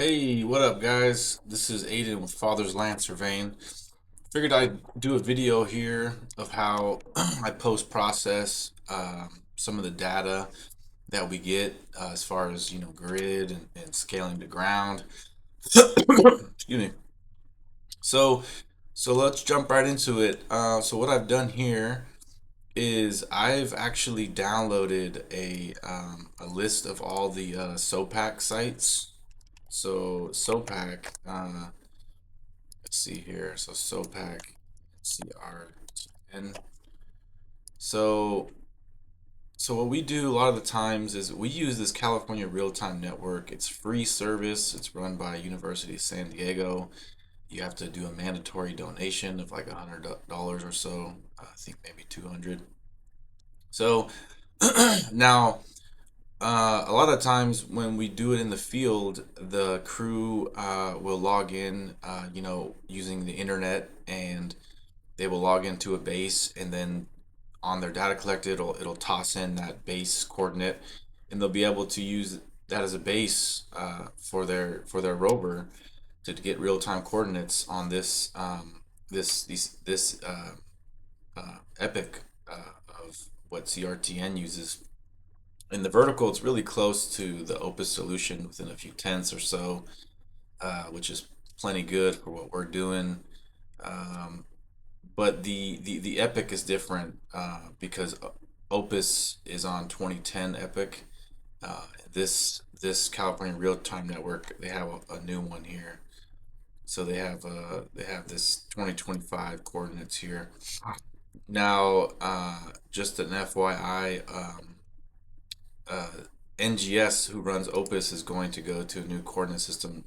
Hey, what up, guys? This is Aiden with Father's Land Surveying. Figured I'd do a video here of how I post-process some of the data that we get as far as grid and scaling to ground. Excuse me. So, so let's jump right into it. So what I've done here is I've actually downloaded a list of all the SOPAC sites. So SOPAC. Let's see here. So SOPAC, CRTN. So so what we do a lot of the times is we use this California real-time network. It's free service. It's run by University of San Diego. You have to do a mandatory donation of like $100 or so. I think maybe 200. So now a lot of times when we do it in the field, the crew will log in, using the internet, and they will log into a base, and then on their data collected, it'll toss in that base coordinate, and they'll be able to use that as a base for their rover to get real time coordinates on this epic of what CRTN uses. In the vertical, it's really close to the Opus solution within a few tenths or so, which is plenty good for what we're doing. Um, but the Epic is different because Opus is on 2010 Epic. This California Real Time Network, they have a new one here. So they have this 2025 coordinates here. Now, just an FYI, uh, NGS, who runs Opus, is going to go to a new coordinate system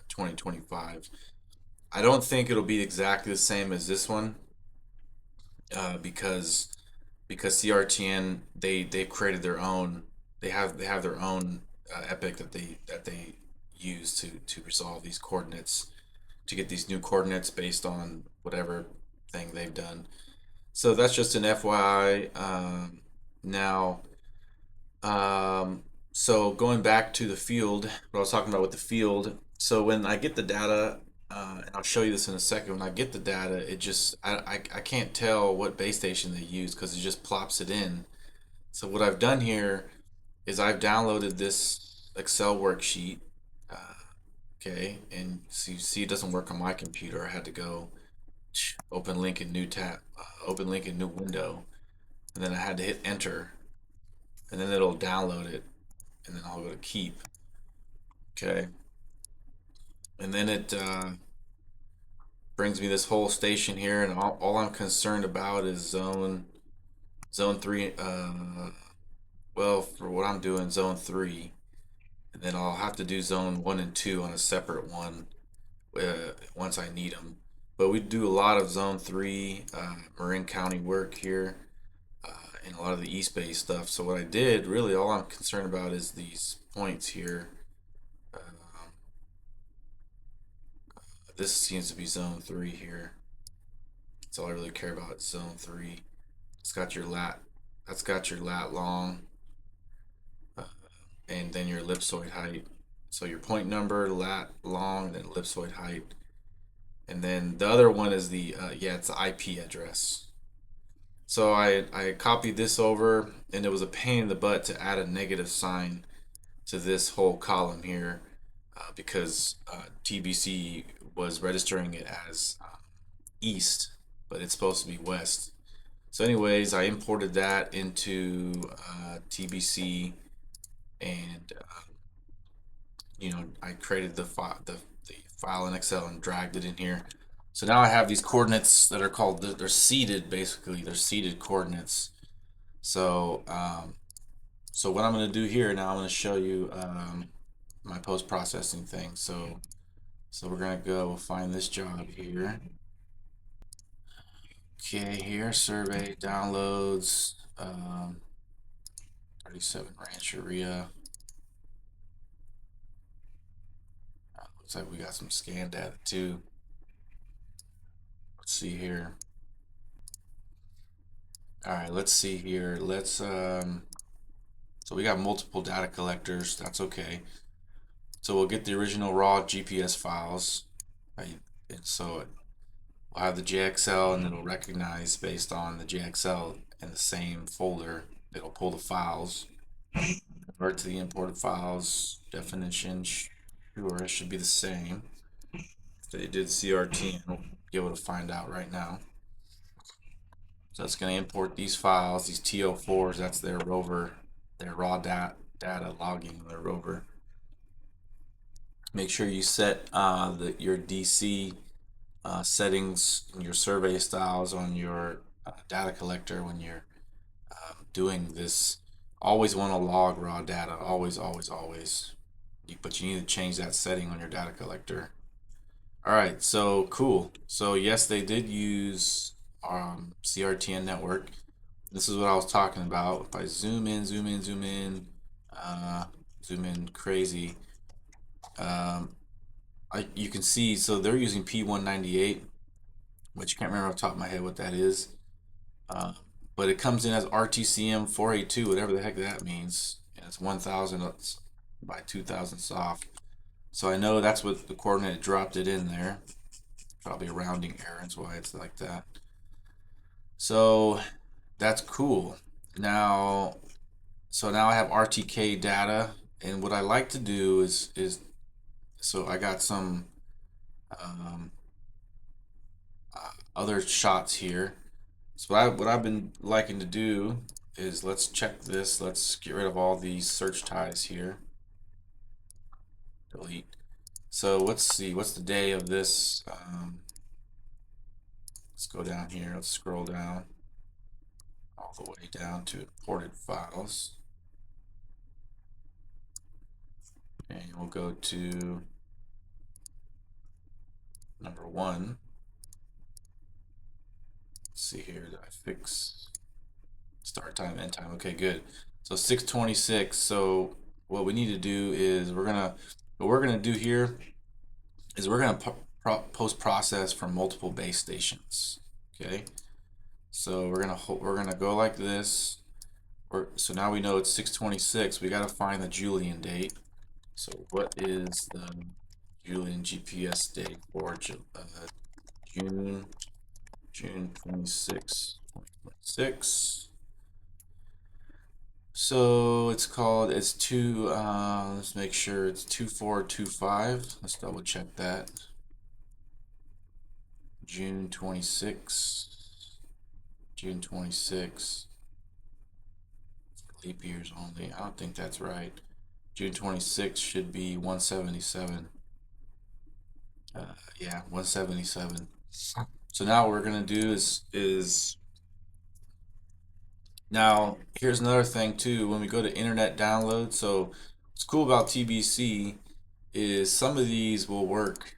2025. I don't think it'll be exactly the same as this one, because CRTN, they've created their own. They have their own epic that they use to resolve these coordinates, to get these new coordinates based on whatever thing they've done. So that's just an FYI. Now, so going back to the field, what I was talking about with the field. So when I get the data, and I'll show you this in a second. When I get the data, it just I can't tell what base station they use because it just plops it in. So what I've done here is I've downloaded this Excel worksheet. Uh, okay, and so you see it doesn't work on my computer. I had to go open link in new tab, open link in new window, and then I had to hit enter, and then it'll download it, and then I'll go to keep. Okay, and then it brings me this whole station here, and all I'm concerned about is zone three. Well, for what I'm doing, zone three, and then I'll have to do zone one and two on a separate one once I need them. But we do a lot of zone three Marin County work here, and a lot of the East Bay stuff. So what I did, really, all I'm concerned about is these points here. This seems to be zone three here. That's all I really care about. Zone three. It's got your lat. That's got your lat long, uh, and then your ellipsoid height. So your point number, lat long, then ellipsoid height, and then the other one is it's the IP address. So I copied this over, and it was a pain in the butt to add a negative sign to this whole column here, because TBC was registering it as east, but it's supposed to be west. So anyways, I imported that into TBC, and I created the file in Excel and dragged it in here. So now I have these coordinates that are called, they're seeded, basically. They're seeded coordinates. So so what I'm going to do here now, I'm going to show you my post-processing thing. So we're going to go find this job here. Okay, here, survey, downloads, 37 Rancheria. Looks like we got some scan data too. Let's see here. All right, let's see here. So we got multiple data collectors. That's okay. So we'll get the original raw GPS files, right? And so we'll have the JXL, and it'll recognize based on the JXL in the same folder. It'll pull the files, convert to the imported files. Definition, sure, it should be the same. If they did CRT, we'll be able to find out right now. So it's going to import these files, these TO4s. That's their rover, their raw data logging, their rover. Make sure you set your DC settings and your survey styles on your data collector when you're doing this. Always want to log raw data, always, always, always. But you need to change that setting on your data collector. All right, so cool. So yes, they did use CRTN network. This is what I was talking about. If I zoom in, zoom in, zoom in, zoom in crazy, you can see, so they're using P198, which I can't remember off the top of my head what that is. But it comes in as RTCM 482, whatever the heck that means. And it's 1000 by 2000 soft. So I know that's what the coordinate dropped it in there. Probably a rounding error, that's why it's like that. So that's cool. Now, so now I have RTK data, and what I like to do is so I got some other shots here. So what I've been liking to do is, let's check this. Let's get rid of all these search ties here. Delete. So let's see, what's the day of this? Let's go down here. Let's scroll down all the way down to imported files. And we'll go to number 1. Let's see here, did I fix start time, end time? Okay, good. So 6:26. So what we need to do is what we're gonna do here is we're gonna post process from multiple base stations. Okay, so we're gonna go like this. So now we know it's 6:26. We gotta find the Julian date. So what is the Julian GPS date for June 26, 2026? So it's let's make sure it's 2425. Let's double check that. June 26, June 26. Leap years only. I don't think that's right. June 26 should be 177. Yeah, 177. So now what we're gonna do is now here's another thing too. When we go to internet download, so what's cool about TBC is some of these will work.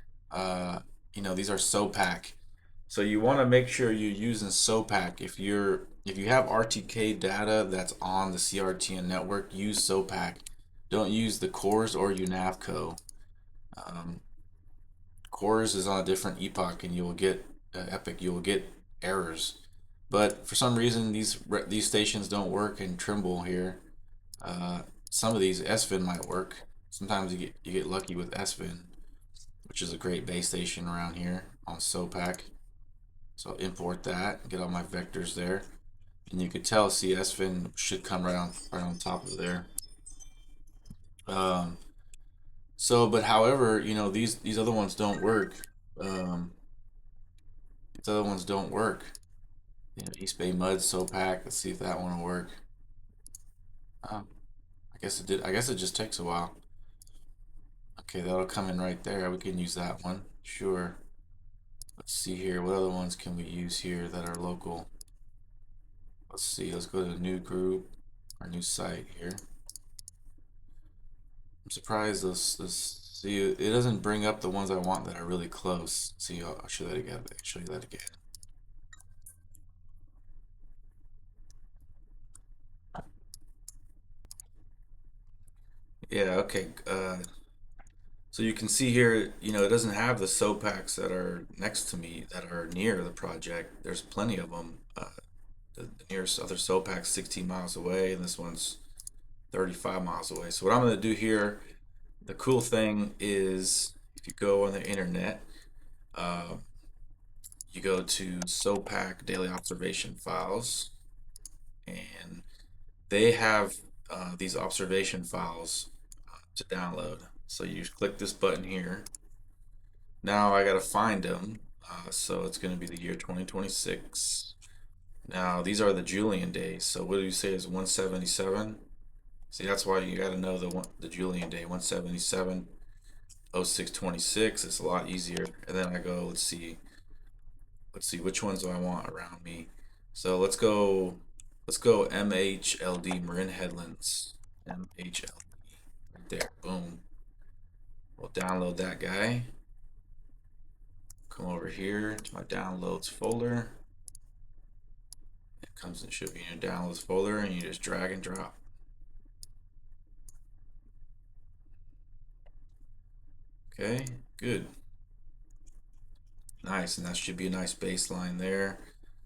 These are SOPAC. So you want to make sure you're using SOPAC. If you have RTK data that's on the CRTN network, use SOPAC. Don't use the CORS or UNAVCO. CORS is on a different epoch, and you will get epic. You will get errors. But for some reason, these stations don't work in Trimble here. Some of these SVIN might work. Sometimes you get lucky with SVIN, which is a great base station around here on SOPAC. So I'll import that, get all my vectors there, and you could tell SVIN should come right on top of there. But however, these other ones don't work. These other ones don't work. East Bay Mud SOPAC. Let's see if that one will work. I guess it did. I guess it just takes a while. Okay, that'll come in right there. We can use that one. Sure. Let's see here. What other ones can we use here that are local? Let's see. Let's go to a new group, our new site here. I'm surprised see, it doesn't bring up the ones I want that are really close. See, I'll show that again. Show you that again. Yeah, okay. So you can see here, it doesn't have the SOPACs that are next to me that are near the project. There's plenty of them. The nearest other SOPAC's 16 miles away, and this one's 35 miles away. So what I'm going to do here the cool thing is if you go on the internet, uh, you go to SOPAC daily observation files, and they have these observation files to download. So you just click this button here. Now I gotta find them. So it's gonna be the year 2026. Now these are the Julian days. So what do you say is 177? See, that's why you gotta know the Julian day, 177, 0626. It's a lot easier. And then I go, let's see which ones do I want around me. So let's go MHLD Marin Headlands. MHLD right there. Boom. We'll download that guy. Come over here to my downloads folder. It comes and should be in your downloads folder, and you just drag and drop. Okay, good. Nice, and that should be a nice baseline there.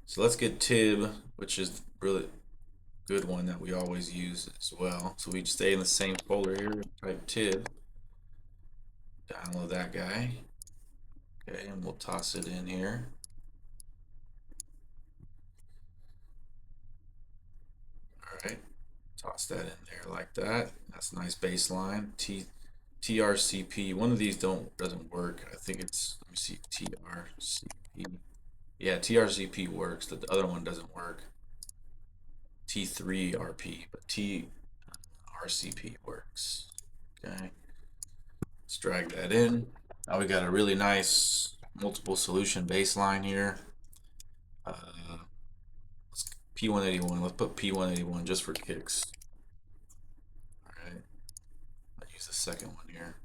So let's get TIB, which is really good one that we always use as well. So we stay in the same folder here, type TIB, download that guy. Okay, and we'll toss it in here. Alright, toss that in there like that. That's a nice baseline. TRCP, one of these doesn't work. I think it's, let me see, TRCP. Yeah, TRCP works, the other one doesn't work. T3RP, but TRCP works. Okay, let's drag that in. Now we got a really nice multiple solution baseline here. P181, let's put P181 just for kicks. Alright, I'll use the second one here.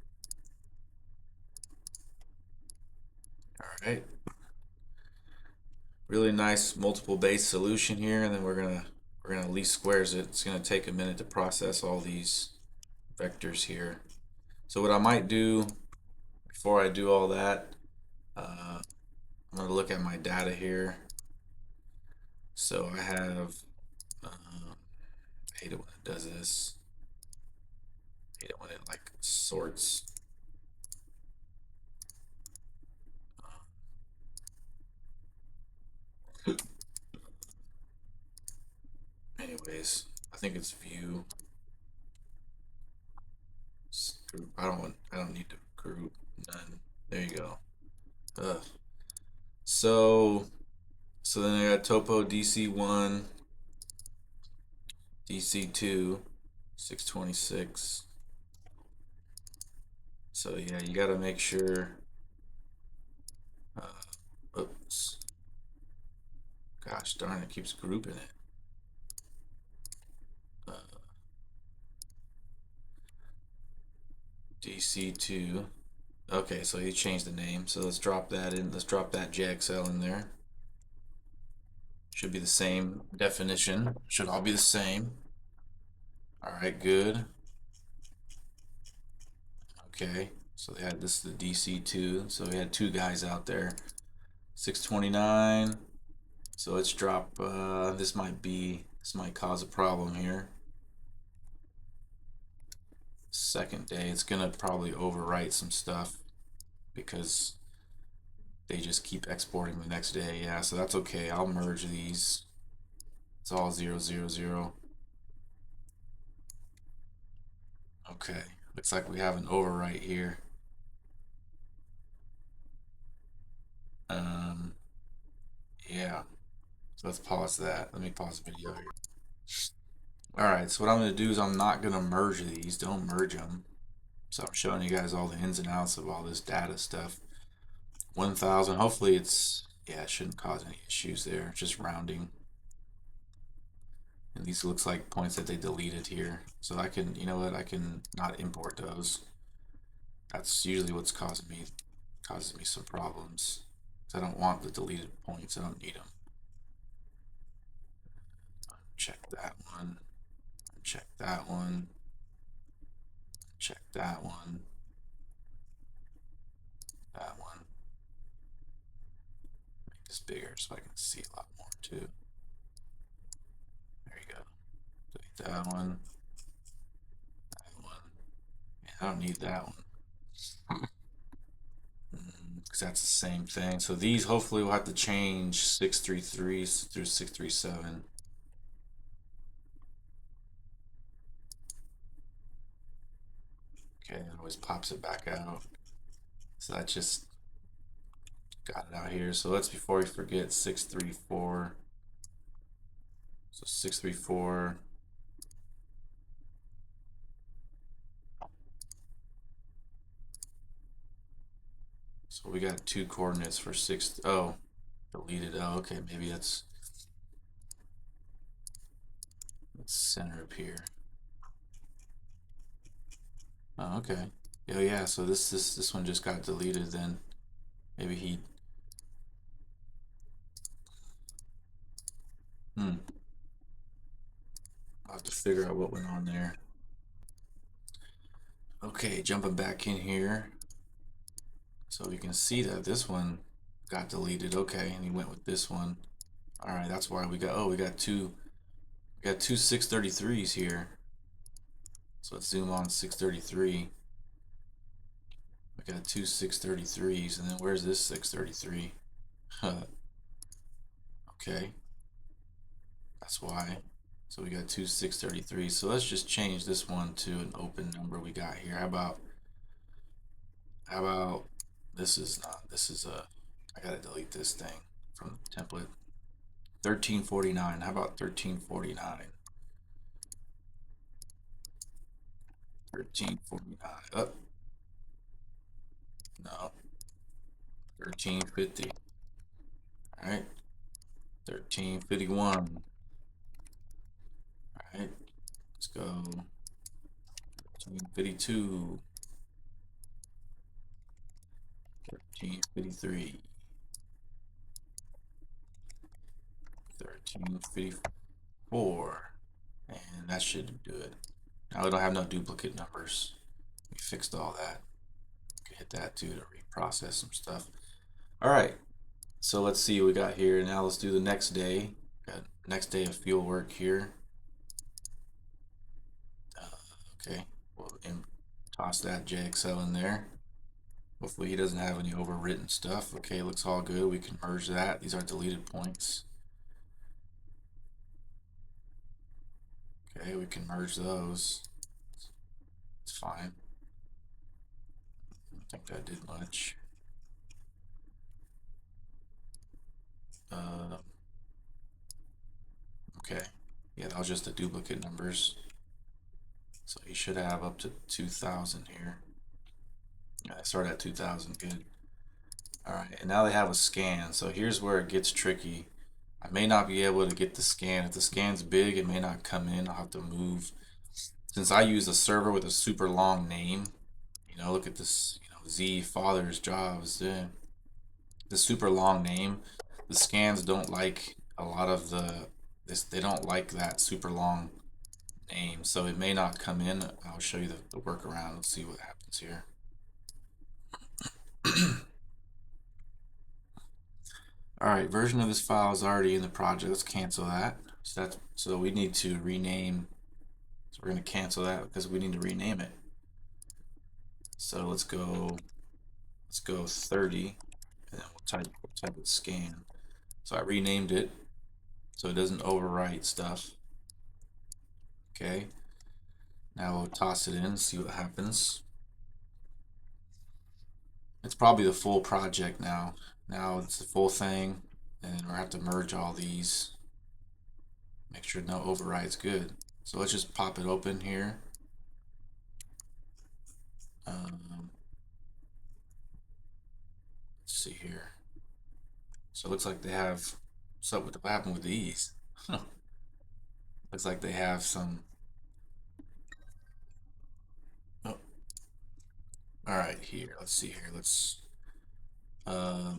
Alright, really nice multiple base solution here, and then we're gonna least squares it. It's gonna take a minute to process all these vectors here. So what I might do before I do all that, I'm gonna look at my data here. So I have, I hate it when it does this. I hate it when it like sorts. Anyways, I think it's view. Group. I don't need to group none. There you go. Ugh. So then I got topo DC1, DC2, 626. So yeah, you got to make sure. Oops. Gosh darn, it keeps grouping it. DC2. Okay, so he changed the name. So let's drop that in. Let's drop that JXL in there. Should be the same definition. Should all be the same. All right, good. Okay, so they had this is the DC2. So we had two guys out there. 629. So let's drop. This might cause a problem here. Second day, it's gonna probably overwrite some stuff because they just keep exporting the next day. Yeah, so that's okay. I'll merge these. It's all 0, 0, 0. Okay, looks like we have an overwrite here. Yeah, so let's pause that. Let me pause the video here. Alright, so what I'm going to do is I'm not going to merge these. Don't merge them. So I'm showing you guys all the ins and outs of all this data stuff. 1000, hopefully it's, yeah, it shouldn't cause any issues there. Just rounding. And these looks like points that they deleted here. So I can, you know what, I can not import those. That's usually what's causes me some problems. I don't want the deleted points. I don't need them. Check that one. Check that one. Check that one. That one. Make this bigger so I can see a lot more too. There you go. Delete that one. That one. I don't need that one because that's the same thing. So these hopefully will have to change 633 through 637. Okay, it always pops it back out. So that just got it out here. So let's, before we forget, 634. So 634. So we got two coordinates for six. Oh, deleted. Oh, okay. Maybe let's center up here. Oh, okay. Oh yeah. So this one just got deleted. Then maybe he. Hmm. I'll have to figure out what went on there. Okay, jumping back in here. So we can see that this one got deleted. Okay, and he went with this one. All right, that's why we got. Oh, we got two 633s here. So let's zoom on 633. We got two 633s, and then where's this 633? Okay, that's why. So we got two 633s. So let's just change this one to an open number we got here. How about this is not, this is a, I gotta delete this thing from the template. 1349. How about 1349? 1349. Oh, no. 1350. All right. 1351. All right. Let's go. 1352. 1353. 1354. And that should do it. Now we don't have no duplicate numbers. We fixed all that. We can hit that too to reprocess some stuff. All right. So let's see what we got here. Now let's do the next day. Got next day of field work here. Okay, we'll toss that JXL in there. Hopefully he doesn't have any overwritten stuff. Okay, looks all good. We can merge that. These are deleted points. Okay, we can merge those. It's fine. I don't think that did much. Okay, yeah, that was just the duplicate numbers. So he should have up to 2,000 here. Yeah, I started at 2,000, good. All right, and now they have a scan. So here's where it gets tricky. I may not be able to get the scan. If the scan's big, it may not come in. I'll have to move. Since I use a server with a super long name, look at this, Z father's jobs. The super long name. The scans don't like a lot of they don't like that super long name, so it may not come in. I'll show you the workaround. Let's see what happens here. All right, version of this file is already in the project. Let's cancel that. So we need to rename. So we're going to cancel that because we need to rename it. So let's go 30, and then we'll type it scan. So I renamed it so it doesn't overwrite stuff. Okay. Now we'll toss it in and see what happens. It's probably the full project now. Now it's the full thing, and we're gonna have to merge all these. Make sure no override's good. So let's just pop it open here. Let's see here. So it looks like they have, so what happened with these? Looks like they have some. Oh. All right, here. Let's see here.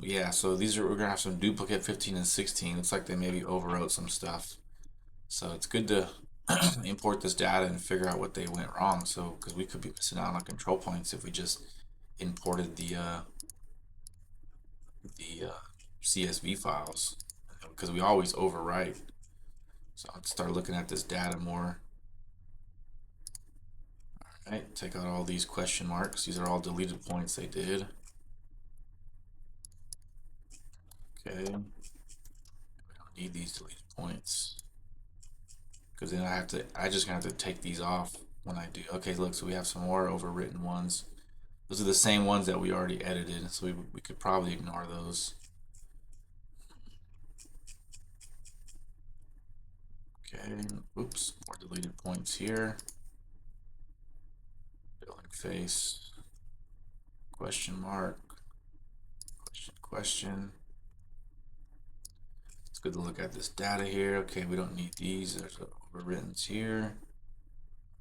Yeah. So we're gonna have some duplicate 15 and 16. Looks like they maybe overwrote some stuff. So it's good to import this data and figure out what they went wrong. So because we could be missing out on control points if we just imported the CSV files, because we always overwrite. So I'll start looking at this data more. Right, take out all these question marks. These are all deleted points they did. Okay, we don't need these deleted points because then I just have to take these off when I do. Okay, look, so we have some more overwritten ones. Those are the same ones that we already edited, so we could probably ignore those. Okay, oops, more deleted points here. Building face, question mark, question. It's good to look at this data here. Okay, we don't need these. There's overwrittens here.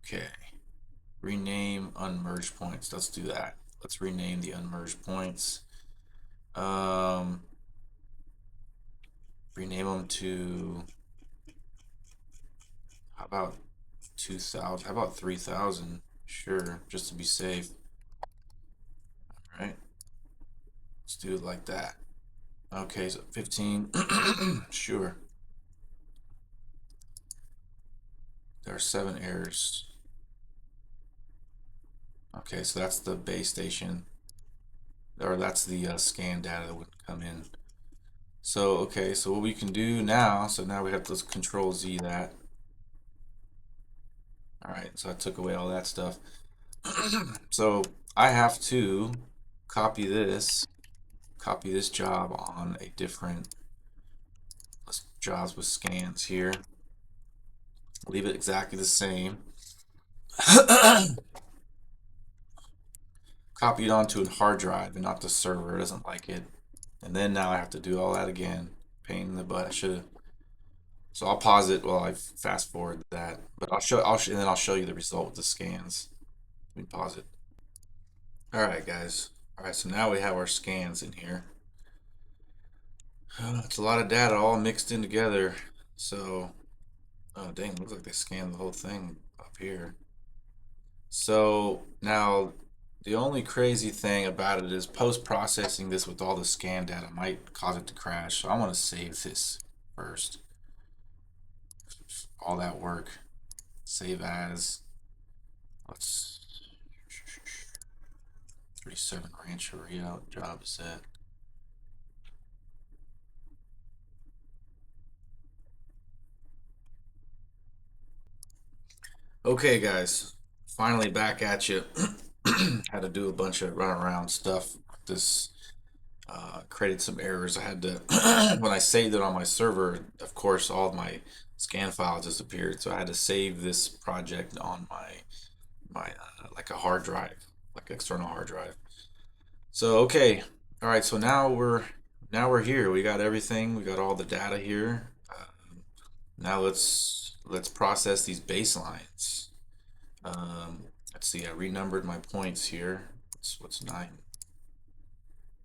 Okay, rename unmerged points. Let's do that. Let's rename the unmerged points. Rename them to, how about 2,000? How about 3,000? Sure, just to be safe. All right, let's do it like that. Okay, so 15. Sure. There are 7 errors. Okay, so that's the base station, or that's the scan data that would come in. So, okay, so what we can do now, so now we have to control Z that. All right, so I took away all that stuff. So I have to copy this job on a different jobs with scans here. Leave it exactly the same. Copy it onto a hard drive and not the server. It doesn't like it. And then now I have to do all that again. Pain in the butt. I should have. So I'll pause it while I fast forward that. But and then I'll show you the result with the scans. Let me pause it. All right, guys. All right, so now we have our scans in here. It's a lot of data all mixed in together. So, oh dang, looks like they scanned the whole thing up here. So now the only crazy thing about it is post-processing this with all the scan data might cause it to crash. So I want to save this first. All that work. Save as. Let's 37 Rancheria job is that. Okay, guys, finally back at you. Had to do a bunch of run around stuff. This created some errors. I had to when I saved it on my server, of course, all of my scan files disappeared. So I had to save this project on my like a hard drive, like external hard drive. So okay, all right. So now we're here. We got everything. We got all the data here. Now let's process these baselines. Let's see. I renumbered my points here. What's 9?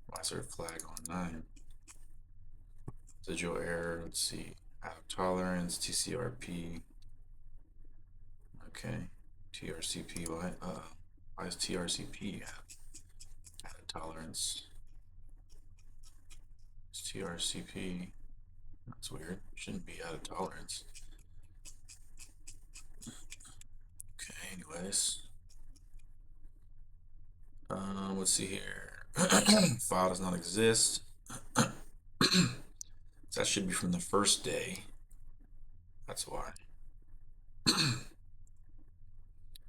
Why is there a flag on 9? Residual error. Let's see. Out of tolerance. TCRP. Okay. TRCP. Why is TRCP out of tolerance? It's TRCP. That's weird. Shouldn't be out of tolerance. Okay, anyways. Let's see here. File does not exist. So that should be from the first day. That's why.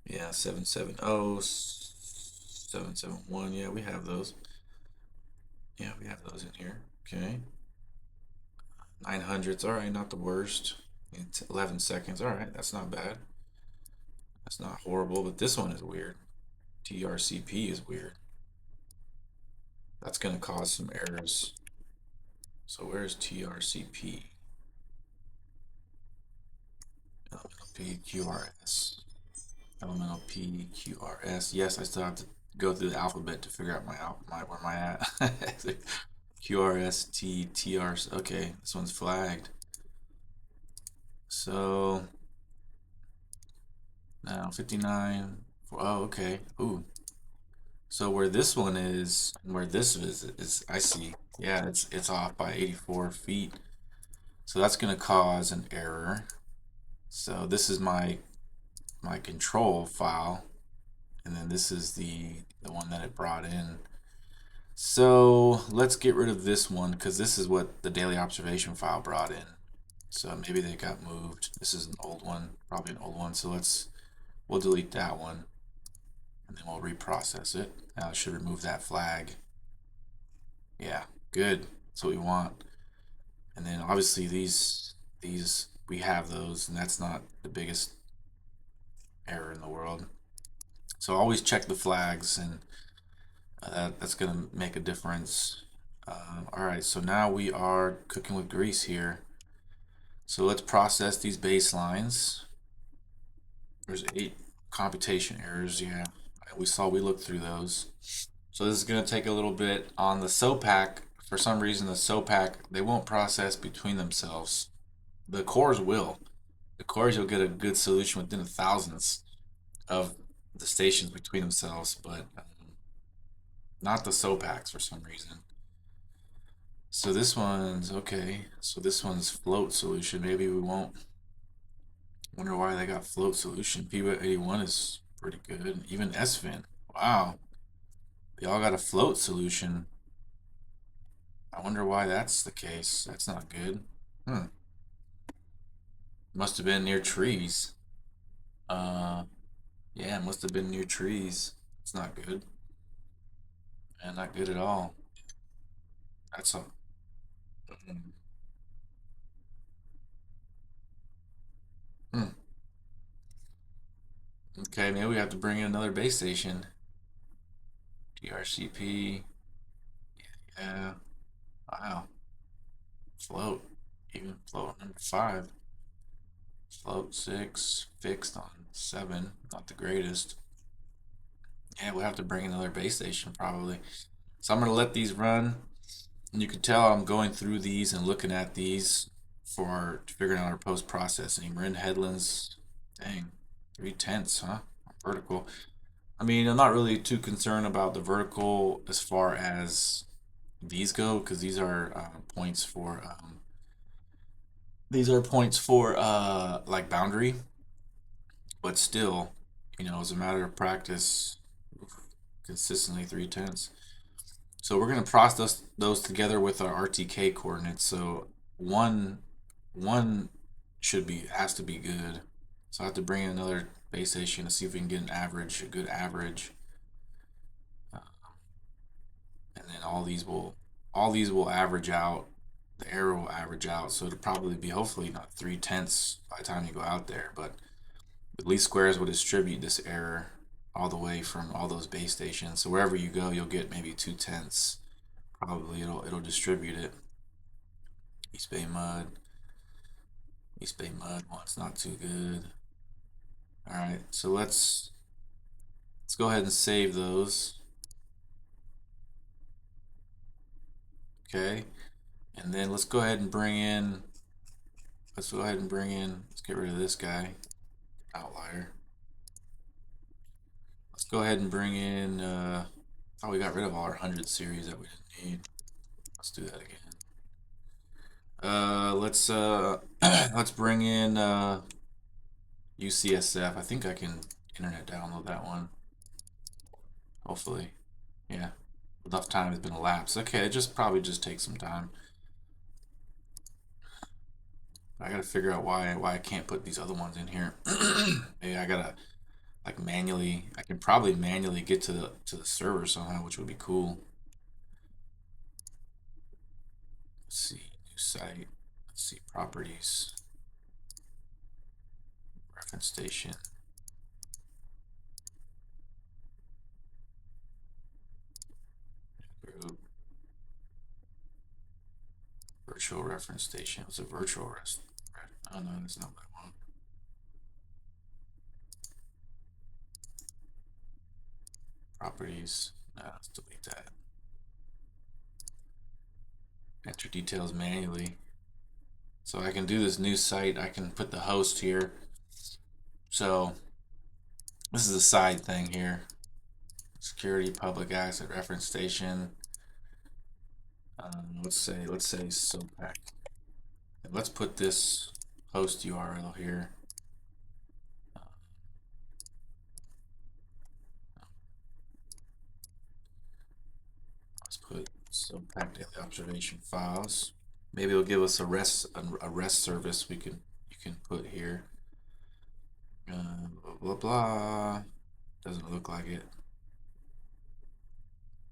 Yeah, 770, 771. Yeah, we have those. Yeah, we have those in here. Okay. 900s. All right, not the worst. 11 seconds. All right, that's not bad. That's not horrible, but this one is weird. TRCP is weird. That's going to cause some errors. So where's TRCP? Elemental PQRS. Elemental PQRS. Yes, I still have to go through the alphabet to figure out where am I at. QRS, T, TR. Okay, this one's flagged. So now 59. Oh, okay. Ooh. So where this one is, where this is I see. Yeah, it's off by 84 feet. So that's going to cause an error. So this is my control file. and then this is the one that it brought in. So let's get rid of this one because this is what the daily observation file brought in. So maybe they got moved. This is an old one, probably an old one. So we'll delete that one, and then we'll reprocess it. Now it should remove that flag. Yeah, good. That's what we want. And then obviously these we have those, and that's not the biggest error in the world. So always check the flags, and that's going to make a difference. All right, so now we are cooking with grease here. So let's process these baselines. There's 8 computation errors. Yeah, we looked through those. So this is going to take a little bit on the SOPAC. For some reason, the SOPAC, they won't process between themselves. The cores will. The cores, you'll get a good solution within the thousands of the stations between themselves, but not the SOPACs for some reason. So this one's okay. So this one's float solution. Maybe we won't. Wonder why they got float solution. P81 is pretty good. Even SVIN. Wow. They all got a float solution. I wonder why that's the case. That's not good. Must have been near trees. Yeah, it must have been near trees. It's not good. And not good at all. That's a. Okay, maybe we have to bring in another base station. DRCP. Yeah. Wow. Float. Even float number 5. Float 6. Fixed on 7. Not the greatest. Yeah, we'll have to bring another base station probably. So I'm going to let these run. And you can tell I'm going through these and looking at these for figuring out our post-processing. Marin headlands. Dang. 3/10, huh? Vertical. I mean, I'm not really too concerned about the vertical as far as these go, because these are points for like boundary, but still, as a matter of practice, consistently 3/10. So we're going to process those together with our RTK coordinates. So one has to be good. So I have to bring in another base station to see if we can get an average, a good average. And then all these will average out. The error will average out, so it'll probably be hopefully not 3/10 by the time you go out there, but the least squares will distribute this error all the way from all those base stations. So wherever you go, you'll get maybe 2/10. Probably it'll distribute it. East Bay Mud. East Bay Mud one's not too good. All right, so let's go ahead and save those. Okay, and then let's go ahead and bring in. Let's get rid of this guy, outlier. Let's go ahead and bring in. Oh, we got rid of all our 100 series that we didn't need. Let's do that again. Let's bring in UCSF. I think I can internet download that one. Hopefully, yeah. Enough time has been elapsed. Okay, it probably just takes some time. I gotta figure out why I can't put these other ones in here. Maybe I gotta I can probably manually get to the server somehow, which would be cool. Let's see, new site. Let's see, properties, reference station. Group. Virtual reference station. It's a virtual rest. Oh no, that's not what I want. Properties. No, let's delete that. Enter details manually. So I can do this new site. I can put the host here. So this is a side thing here. Security, public access, reference station. Let's say SOPAC. And let's put this host URL here. Let's put SOPAC daily observation files. Maybe it'll give us a REST service you can put here. Blah blah blah. Doesn't look like it.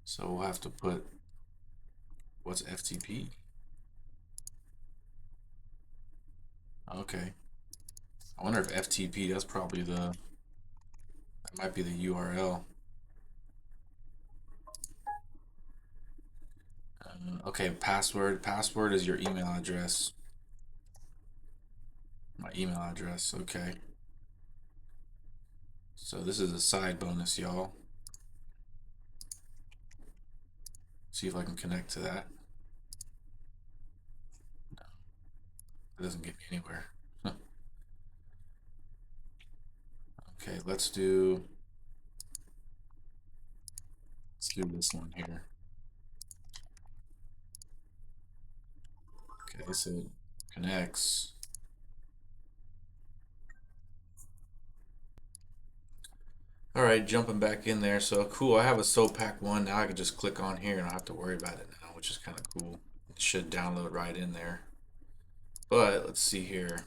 So we'll have to put what's FTP. Okay. I wonder if FTP, that might be the URL. Okay, password. Password is your email address. My email address, okay. So this is a side bonus, y'all. See if I can connect to that. No, it doesn't get me anywhere. Okay, let's do this one here. Okay, so it connects. All right, jumping back in there. So cool, I have a SOPAC one. Now I can just click on here and I don't have to worry about it now, which is kind of cool. It should download right in there. But let's see here.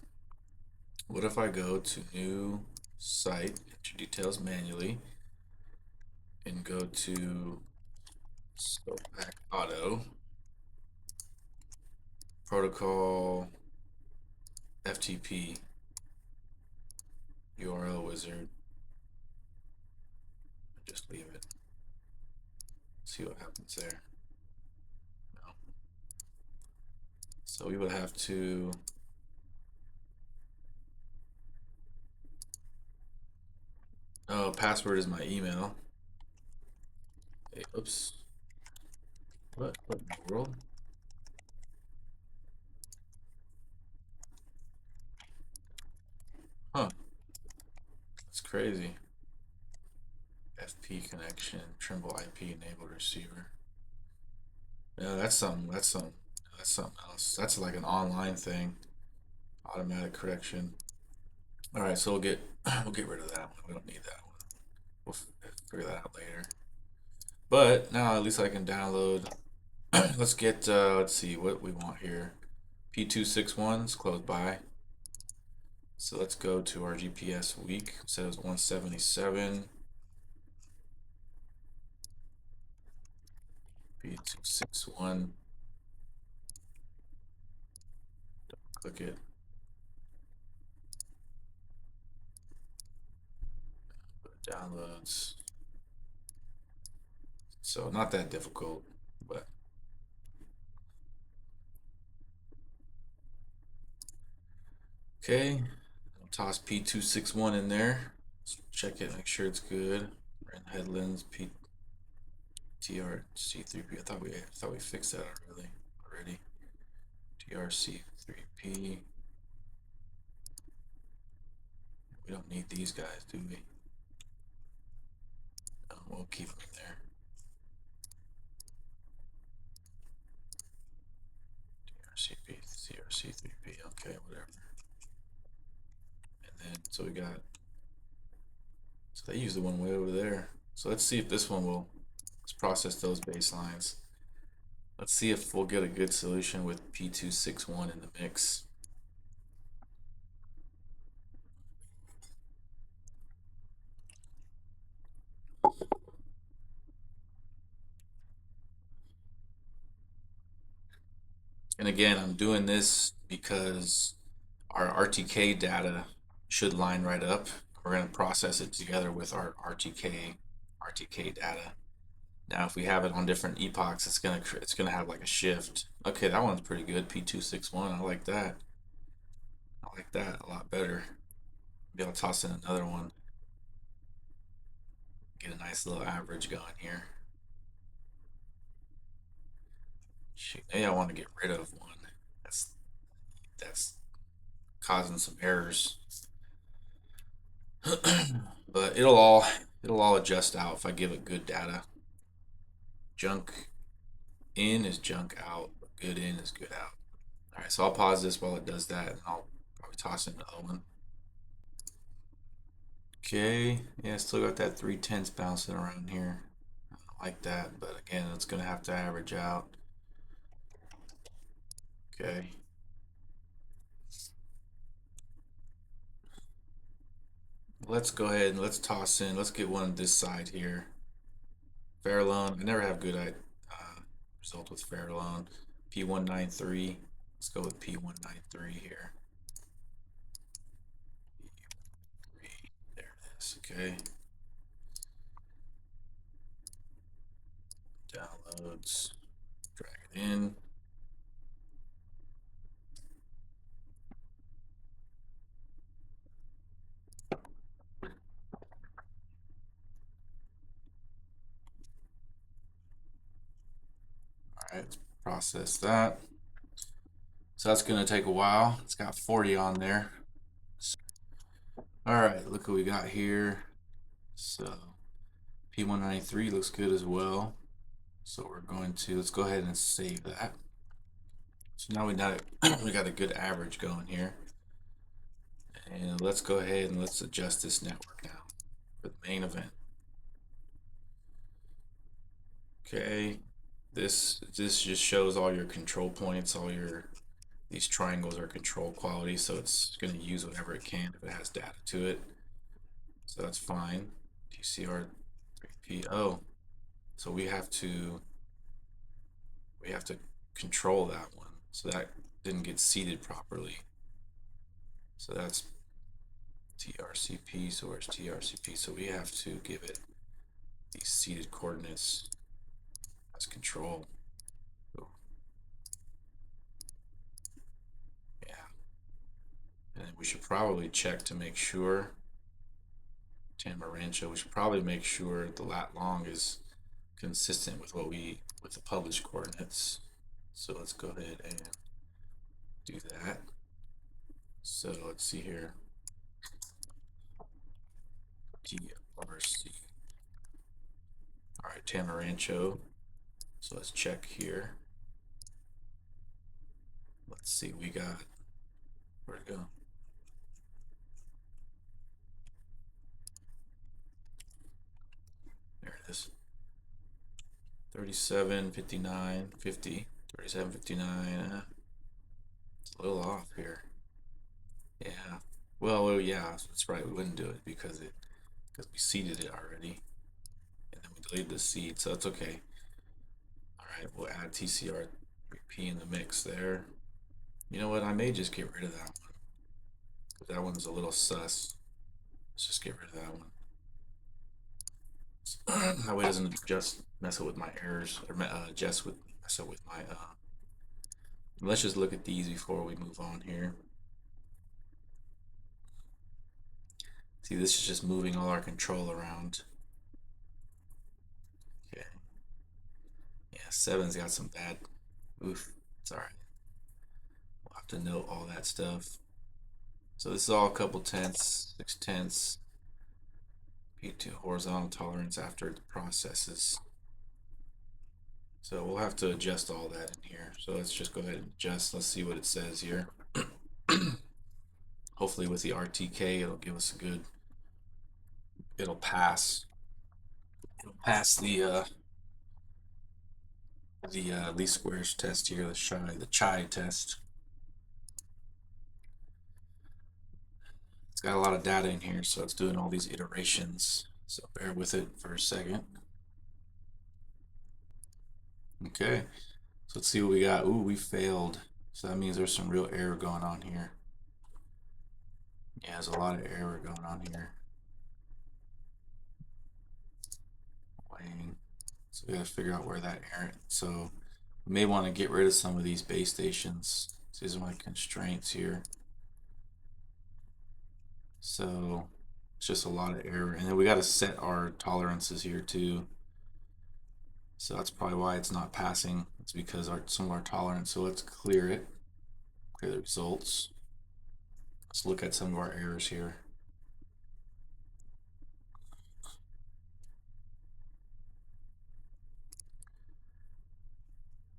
What if I go to new site, enter details manually, and go to SOPAC auto, protocol, FTP, URL wizard, just leave it. See what happens there. No. So we would have to password is my email. Hey, oops. What in the world? Huh. That's crazy. FP connection, Trimble IP enabled receiver. Yeah, that's something. That's something else. That's like an online thing. Automatic correction. All right, so we'll get rid of that one. We don't need that one. We'll figure that out later. But now at least I can download. Let's get let's see what we want here. P261 is close by. So let's go to our GPS week. So it was 177. P261. Click it. Downloads. So not that difficult, but okay. I'll toss P261 in there. Let's check it, make sure it's good. Ran headlands, TRC3P. I thought we fixed that already. TRC3P. We don't need these guys, do we? No, we'll keep them in there. TRC3P, okay, whatever. And then, so we got, so they use the one way over there. So let's see if this one will, let's process those baselines. Let's see if we'll get a good solution with P261 in the mix. And again, I'm doing this because our RTK data should line right up. We're going to process it together with our RTK data. Now, if we have it on different epochs, it's gonna have like a shift. Okay, that one's pretty good. P261. I like that. I like that a lot better. Maybe I'll toss in another one. Get a nice little average going here. Shoot, maybe I want to get rid of one. That's causing some errors. But it'll all adjust out if I give it good data. Junk in is junk out, but good in is good out. All right, so I'll pause this while it does that, and I'll probably toss in another one. Okay, yeah, still got that 3/10 bouncing around here. I don't know like that, but again, it's gonna have to average out. Okay. Let's go ahead and let's toss in, let's get one this side here. Farallon, I never have good result with Farallon. P193, let's go with P193 here. There it is, okay. Downloads, drag it in. All right, let's process that. So that's gonna take a while. It's got 40 on there. All right, look what we got here. So P193 looks good as well. So we're going to, let's go ahead and save that. So now we got a good average going here. And let's go ahead and let's adjust this network now for the main event. Okay, this just shows all your control points, these triangles are control quality, so it's going to use whatever it can if it has data to it. So that's fine. TCR 3P. Oh, so we have to control that one. So that didn't get seeded properly. So that's TRCP. So where's TRCP? So we have to give it these seeded coordinates as control. Oh, yeah. And we should probably check to make sure. Tamarancho, we should probably make sure the lat long is consistent with with the published coordinates. So let's go ahead and do that. So let's see here. DRC. All right, Tamarancho. So let's check here. Let's see, we got, where'd it go? There it is. 37, 59, 50, 37, 59. It's a little off here. Yeah. Well, yeah, that's right. We wouldn't do it because we seeded it already, and then we deleted the seed, so that's okay. All right, we'll add TCR3P in the mix there. You know what? I may just get rid of that one because that one's a little sus. Let's just get rid of that one. That way it doesn't just mess up with my errors, or just mess up with my. Let's just look at these before we move on here. See, this is just moving all our control around. Okay. Yeah, 7's got some bad. Oof. It's all right. We'll have to note all that stuff. So this is all a couple tenths, 6/10. P2 horizontal tolerance after it processes. So we'll have to adjust all that in here. So let's just go ahead and adjust. Let's see what it says here. Hopefully with the RTK it'll give us a good, it'll pass the least squares test here, the chi test. It's got a lot of data in here, so it's doing all these iterations. So bear with it for a second. Okay, so let's see what we got. Ooh, we failed. So that means there's some real error going on here. Yeah, there's a lot of error going on here. So we gotta figure out where that error. So we may want to get rid of some of these base stations. So these are my constraints here. So it's just a lot of error. And then we got to set our tolerances here too. So that's probably why it's not passing. It's because some of our tolerance. So let's clear it. Clear the results. Let's look at some of our errors here.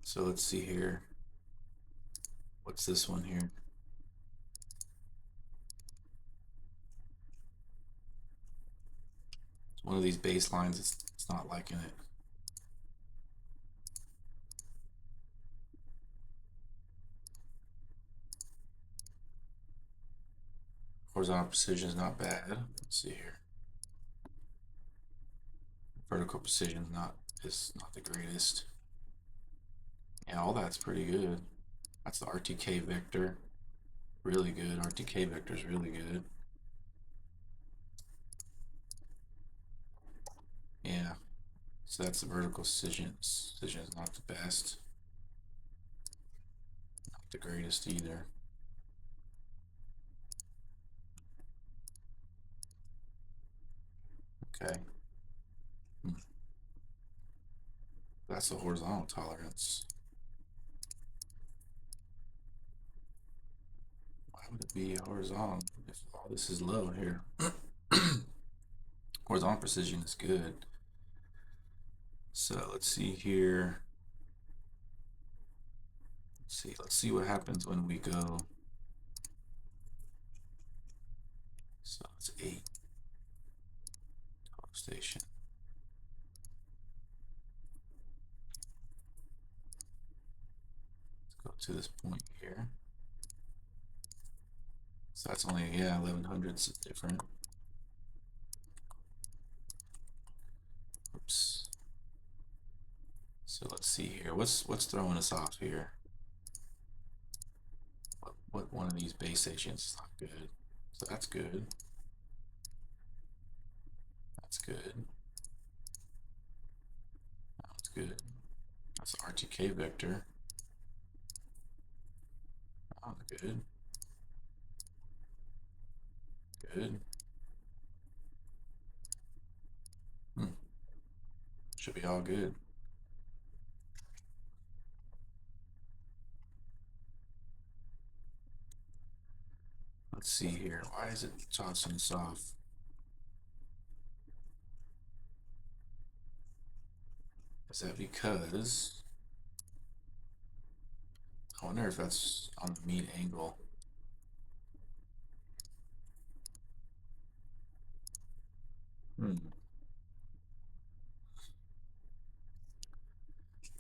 So let's see here. What's this one here? It's one of these baselines. It's not liking it. Horizontal precision is not bad. Let's see here. Vertical precision is not the greatest. Yeah, all that's pretty good. That's the RTK vector. Really good. RTK vector is really good. Yeah. So that's the vertical precision. Precision is not the best. Not the greatest either. Okay. That's the horizontal tolerance. Why would it be horizontal if all this is low here? Horizontal precision is good. So let's see here. Let's see what happens when we go. So it's 8. Station. Let's go to this point here. So that's only, yeah, 1100s different. Oops. So let's see here. What's throwing us off here? What one of these base stations is not good? So that's good. That's good. That's good. That's RTK vector. Oh, good. Good. Should be all good. Let's see here. Why is it tossing us off? Is that because I wonder if that's on the mean angle?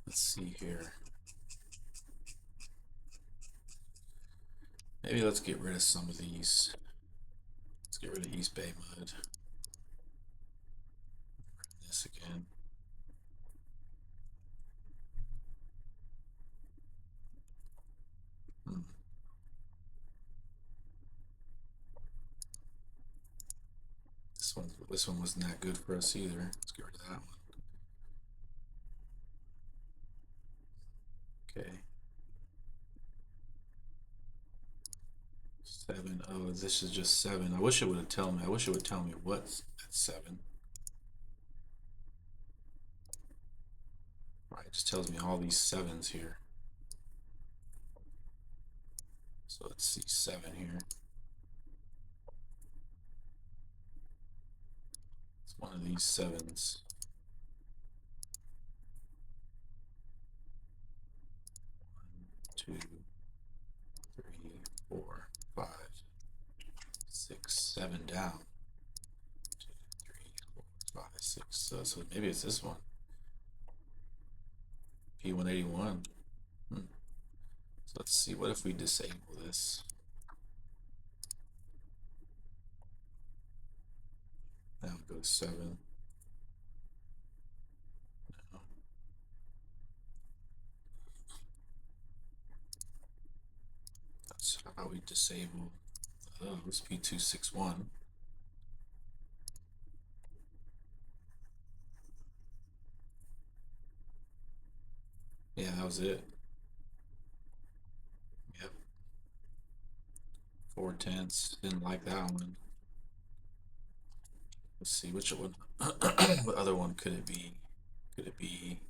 Let's see here. Maybe let's get rid of some of these. Let's get rid of East Bay mud. This again. This one wasn't that good for us either. Let's get rid of that one. Okay. 7. Oh, this is just 7. I wish it would have told me. I wish it would tell me what's at 7. Right, it just tells me all these 7s here. So let's see 7 here. It's one of these 7s. 1, 2, 3, 4, 5, 6, 7 down. 2, 3, 4, 5, 6. So maybe it's this one. P181. So let's see. What if we disable this? Now go to 7. No. How about we disable this P261? Yeah, that was it. Yep. 4/10. Didn't like that one. Let's see which one. What other one could it be? Could it be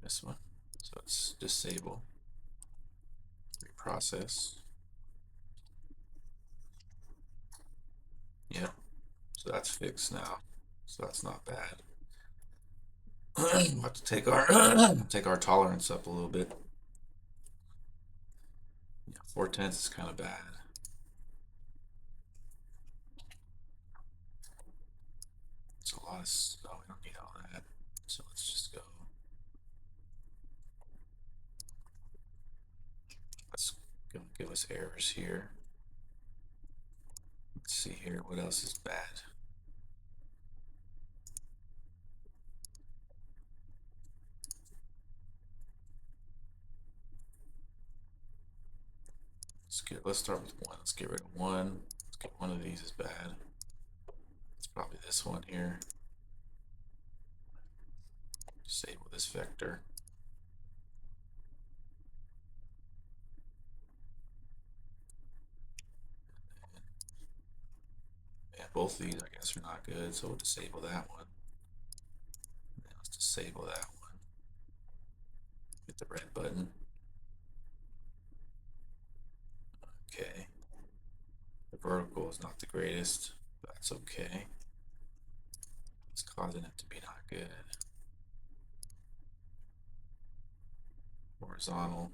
this one? So it's disable. Reprocess. Yep. So that's fixed now. So that's not bad. We'll have to take our tolerance up a little bit. Yeah, 4/10 is kind of bad. It's a lot of oh, we don't need all that. So let's just go. Let's go give us errors here. Let's see here, what else is bad? Let's start with one. Let's get rid of one. Let's get one of these is bad. It's probably this one here. Disable this vector. Yeah, both of these I guess are not good, so we'll disable that one. Now let's disable that one. Hit the red button. Okay. The vertical is not the greatest, but that's okay. It's causing it to be not good. Horizontal.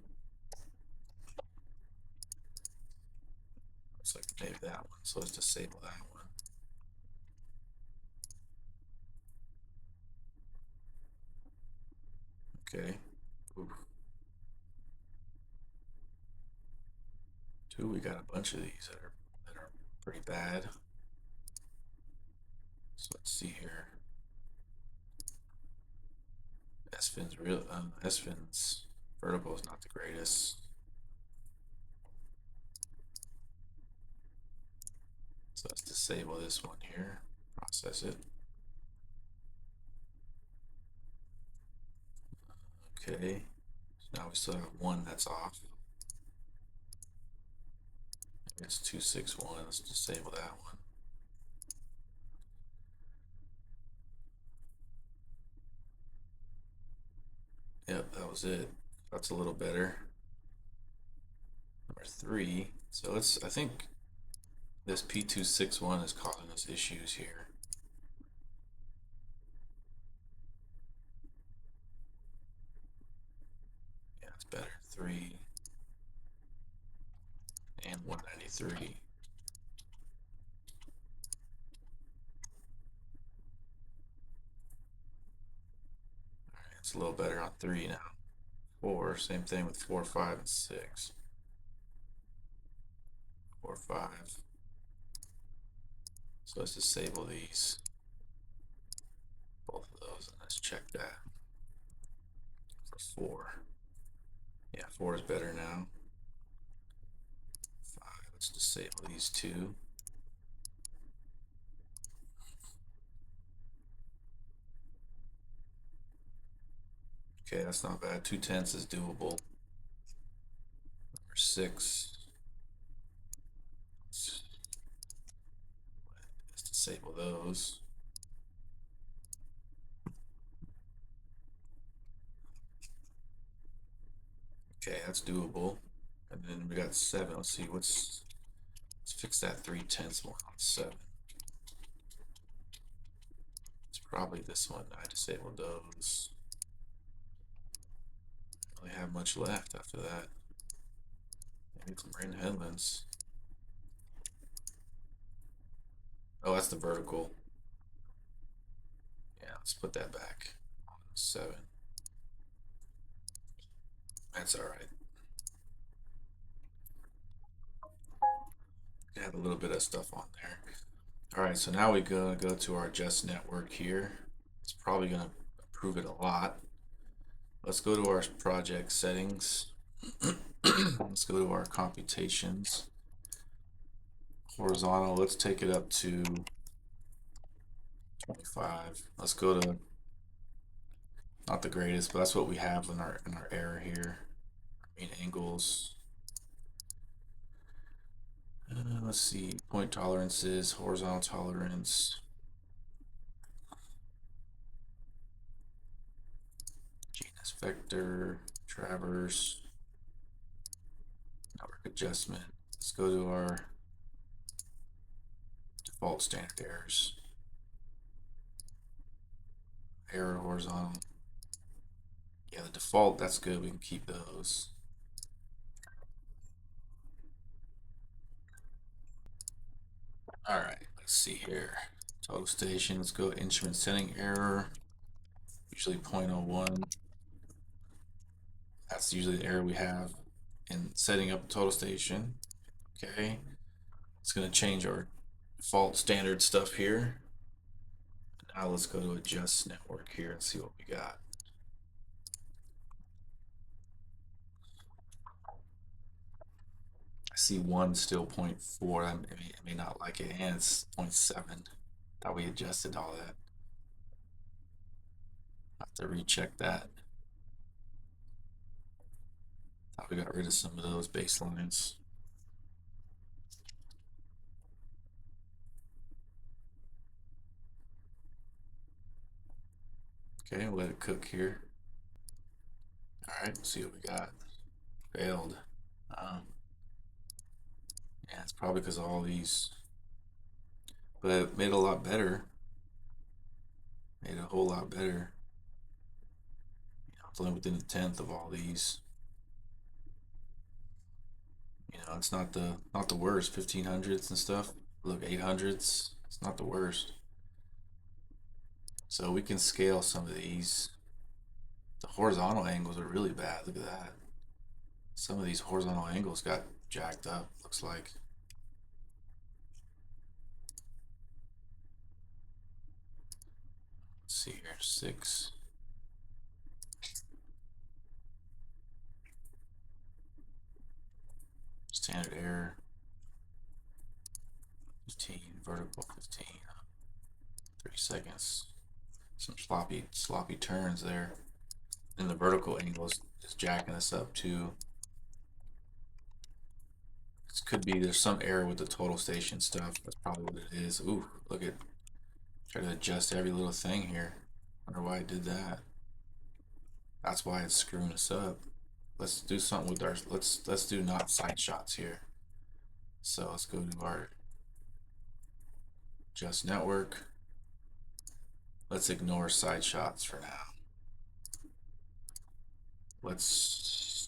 Looks like maybe that one, so let's disable that one. Okay. Oof. Two, we got a bunch of these that are pretty bad. So let's see here. S-Fin's vertical is not the greatest. So let's disable this one here. Process it. Okay. So now we still have one that's off. It's 261. Let's disable that one. Yep, that was it. That's a little better. Number 3. So I think this P261 is causing us issues here. Yeah, it's better. 3 and 193. Alright, it's a little better on 3 now. 4, same thing with 4, 5, and 6. 4, 5. So let's disable these. Both of those, and let's check that for 4. Yeah, 4 is better now. 5, let's disable these two. Okay, that's not bad. 2/10 is doable. Number 6. Let's disable those. Okay, that's doable. And then we got 7. Let's see let's fix that 3/10 one on 7. It's probably this one. I disabled those. Don't really have much left after that. Maybe some rain headlands. Oh, that's the vertical. Yeah, let's put that back on 7. That's alright. Have a little bit of stuff on there. Alright, so now we're going to go to our adjust network here. It's probably going to improve it a lot. Let's go to our project settings. Let's go to our computations. Horizontal, let's take it up to 25. Let's go to, not the greatest, but that's what we have in our error here. Mean angles. Let's see, point tolerances, horizontal tolerance. GNSS vector, traverse, network adjustment. Let's go to our default standard errors. Error horizontal. Yeah, the default, that's good. We can keep those. Alright, let's see here. Total station, let's go instrument setting error. Usually 0.01. That's usually the error we have and setting up a total station. Okay, it's going to change our default standard stuff here. Now let's go to adjust network here and see what we got. I see one still 0.4. I may not like it, and it's 0.7. Thought we adjusted all that. Have to recheck that. Thought we got rid of some of those baselines. Okay, we'll let it cook here. Alright, see what we got. Failed. Yeah, it's probably because of all these. But it made it a lot better. Made it a whole lot better. It's only within the 10th of all these. It's not the worst. 1500s and stuff. Look, 800s. It's not the worst. So we can scale some of these. The horizontal angles are really bad. Look at that. Some of these horizontal angles got jacked up, looks like. Let's see here, 6. Standard error. 15, vertical 15. 3 seconds. Some sloppy turns there. And the vertical angle is jacking us up too. This could be there's some error with the total station stuff. That's probably what it is. Ooh, look at, try to adjust every little thing here. Wonder why it did that. That's why it's screwing us up. Let's do something with our, let's do not side shots here. So let's go to our adjust network. Let's ignore side shots for now. Let's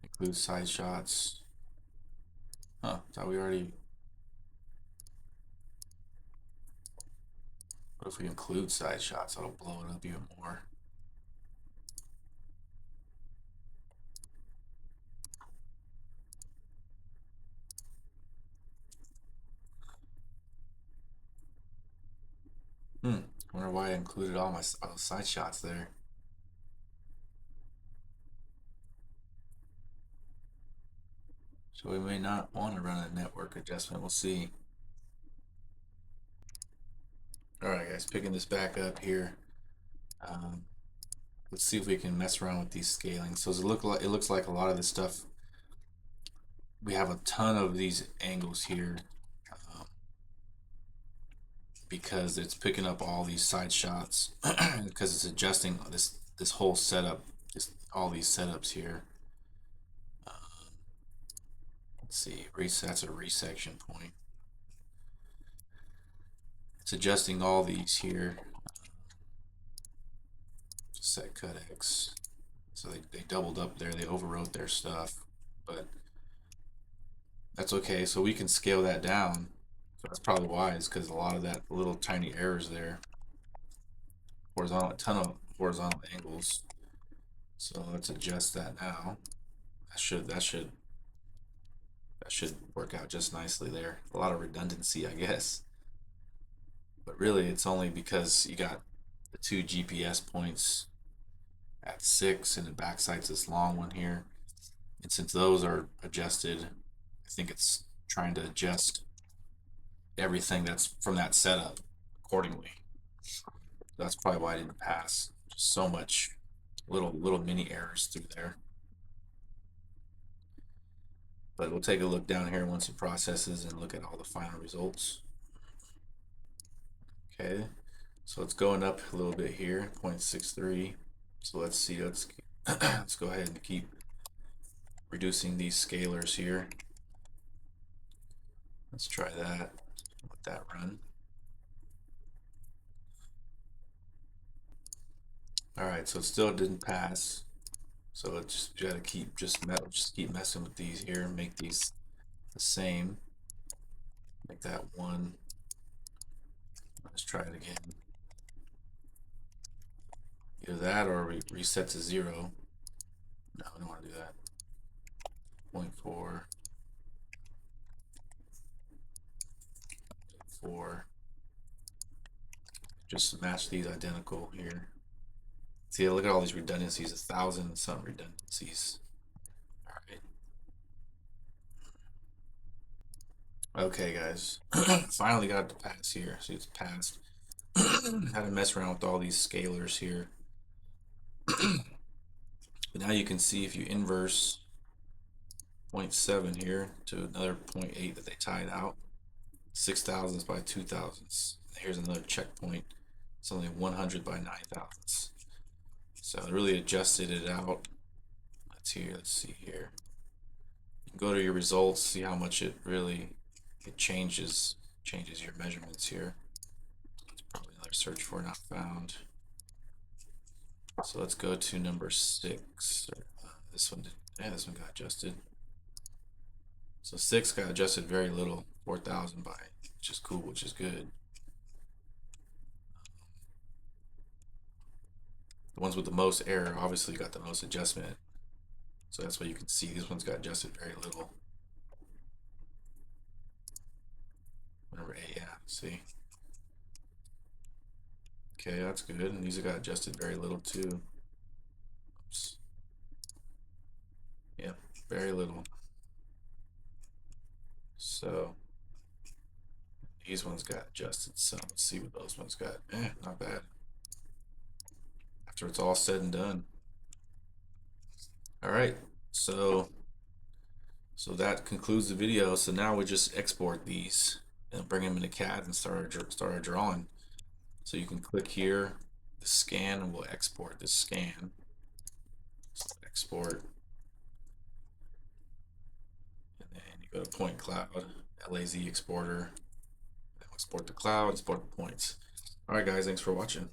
include side shots. Huh, thought we already, what if we include side shots? That'll blow it up even more. Wonder why I included all my side shots there. So we may not want to run a network adjustment. We'll see. Alright guys, picking this back up here. Let's see if we can mess around with these scaling. So it looks like a lot of this stuff, we have a ton of these angles here because it's picking up all these side shots because it's adjusting this whole setup, all these setups here. Let's see, that's a resection point. It's adjusting all these here. Set cut X. So they doubled up there, they overwrote their stuff, but that's okay. So we can scale that down. So that's probably why, is because a lot of that little tiny errors there. Horizontal, a ton of horizontal angles. So let's adjust that now. That should work out just nicely there. A lot of redundancy, I guess. But really, it's only because you got the 2 GPS points at 6 and the backside's this long one here. And since those are adjusted, I think it's trying to adjust everything that's from that setup accordingly. That's probably why I didn't pass. Just so much little mini errors through there. But we'll take a look down here once it processes and look at all the final results. Okay, so it's going up a little bit here, 0.63. So let's see, let's go ahead and keep reducing these scalars here. Let's try that. Let that run. Alright, so it still didn't pass. So it's just, you gotta keep keep messing with these here and make these the same. Make that 1. Let's try it again. Either that or we reset to 0. No, I don't want to do that. 0.4, 4. Just match these identical here. See, look at all these redundancies, 1,000 and some redundancies. All right. Okay, guys. Finally got it to pass here. See, it's passed. Had to mess around with all these scalars here. But now you can see if you inverse 0.7 here to another 0.8 that they tied out, 6,000ths by 2,000ths. Here's another checkpoint. It's only 100 by 9,000ths. So it really adjusted it out. Let's see here. You can go to your results, see how much it changes your measurements here. It's probably another search for not found. So let's go to number 6. This one got adjusted. So 6 got adjusted very little, 4,000 by, which is cool, which is good. The ones with the most error obviously got the most adjustment. So that's what you can see. These ones got adjusted very little. Number 8, yeah, see. Okay, that's good. And these got adjusted very little too. Oops. Yep, very little. So these ones got adjusted some. Let's see what those ones got. Not bad. After it's all said and done. All right, so that concludes the video. So now we just export these and bring them into CAD and start our drawing. So you can click here, the scan, and we'll export this scan. So export, and then you go to point cloud, LAZ exporter, export the cloud, export the points. All right, guys, thanks for watching.